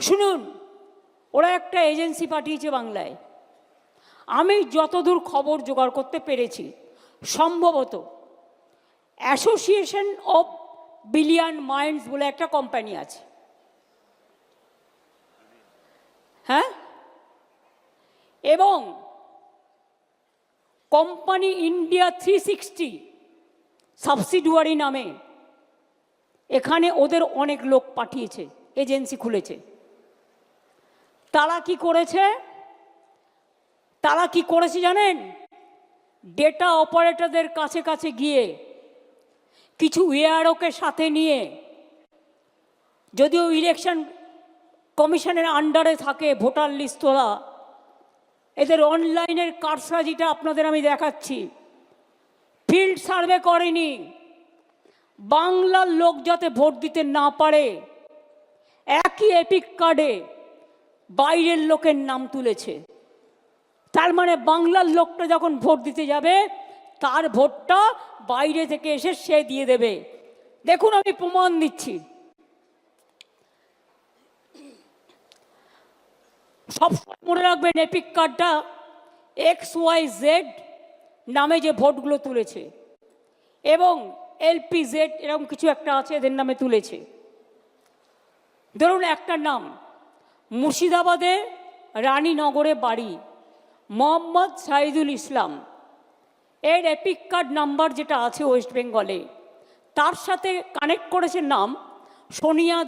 শুনুন, ওরা একটা এজেন্সি পাঠিয়েছে বাংলায়। আমি যতদূর খবর জোগাড় করতে পেরেছি, সম্ভবত অ্যাসোসিয়েশন অফ বিলিয়ন মাইন্ডস বলে একটা কোম্পানি আছে। হ্যাঁ, এবং কোম্পানি ইন্ডিয়া 360 সাবসিডিয়ারি নামে এখানে ওদের অনেক লোক পাঠিয়েছে, এজেন্সি খুলেছে। তারা কি করেছে জানেন? ডেটা অপারেটরদের কাছে কাছে গিয়ে কিছু এআরওকে সাথে নিয়ে, যদিও ইলেকশন কমিশনের আন্ডারে থাকে ভোটার লিস্ট তোলা, এদের অনলাইনের কারসাজিটা আপনাদের আমি দেখাচ্ছি। ফিল্ড সার্ভে করেনি, বাংলার লোক যাতে ভোট দিতে না পারে একই এপিক কার্ডে বাইরের লোকের নাম তুলেছে। তার মানে বাংলার লোকটা যখন ভোট দিতে যাবে তার ভোটটা বাইরে থেকে এসে সে দিয়ে দেবে। দেখুন, আমি প্রমাণ দিচ্ছি। সব মনে রাখবেন, এপিক কার্ডটা XYZ নামে যে ভোটগুলো তুলেছে এবং LPZ এরকম কিছু একটা আছে, এদের নামে তুলেছে। ধরুন একটা নাম, মুর্শিদাবাদে রানীনগরে বাড়ি, মোহাম্মদ সাইদুল ইসলাম। এর এপিক কার্ড নাম্বার যেটা আছে ওয়েস্ট বেঙ্গলে, তার সাথে কানেক্ট করেছে নাম সোনিয়া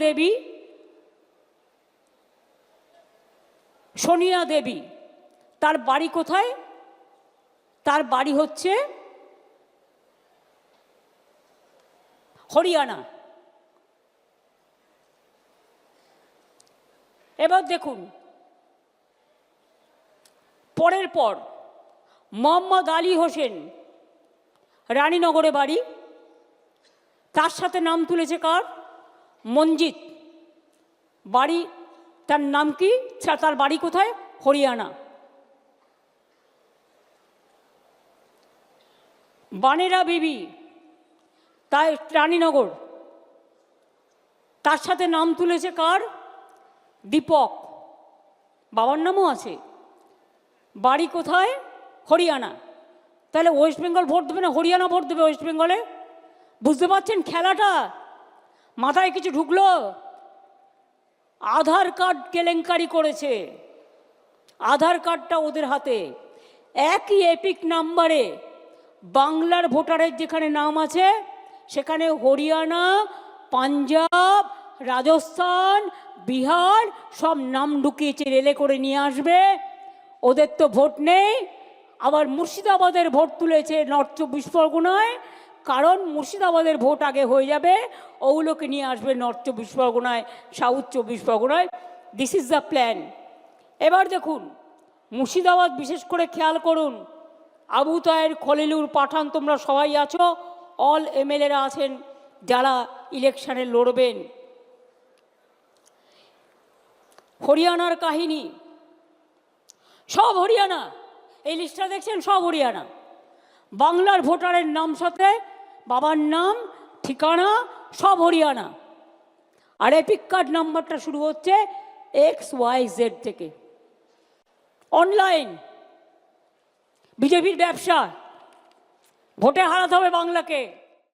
দেবী। তার বাড়ি কোথায়? তার বাড়ি হচ্ছে হরিয়ানা। এবার দেখুন, পরের পর মোহাম্মদ আলী হোসেন, রানীনগরে বাড়ি, তার সাথে নাম তুলেছে কার? মঞ্জিত। বাড়ি, তার নাম কি? তার বাড়ি কোথায়? হরিয়ানা। বানেরা বিবি, তাই রানীনগর, তার সাথে নাম তুলেছে কার? দীপক। বাবার নামও আছে, বাড়ি কোথায়? হরিয়ানা। তাহলে ওয়েস্ট বেঙ্গল ভোট দেবে না হরিয়ানা ভোট দেবে ওয়েস্ট বেঙ্গলে? বুঝতে পারছেন খেলাটা? মাথায় কিছু ঢুকলো? আধার কার্ড কেলেঙ্কারি করেছে, আধার কার্ডটা ওদের হাতে। একই এপিক নাম্বারে বাংলার ভোটারের যেখানে নাম আছে সেখানে হরিয়ানা, পাঞ্জাব, রাজস্থান, বিহার সব নাম ঢুকিয়েছে, রেলে করে নিয়ে আসবে। ওদের তো ভোট নেই। আবার মুর্শিদাবাদের ভোট তুলেছে নর্থ 24 পরগনায়, কারণ মুর্শিদাবাদের ভোট আগে হয়ে যাবে, ওগুলোকে নিয়ে আসবে নর্থ 24 পরগনায়, সাউথ 24 পরগনায়। This is the plan. এবার দেখুন, মুর্শিদাবাদ বিশেষ করে খেয়াল করুন। আবু তাহের, খলিলুর, পাঠান, তোমরা সবাই আছো, অল MLA-রা আছেন যারা ইলেকশনে লড়বেন। হরিয়ানার কাহিনী, সব হরিয়ানা। এই লিস্টটা দেখছেন, সব হরিয়ানা। বাংলার ভোটারের নাম সাথে বাবার নাম, ঠিকানা সব হরিয়ানা। আর এপিক কার্ড নাম্বারটা শুরু হচ্ছে XYZ থেকে। অনলাইন বিজেপির ব্যবসা, ভোটে হারাতে হবে বাংলাকে।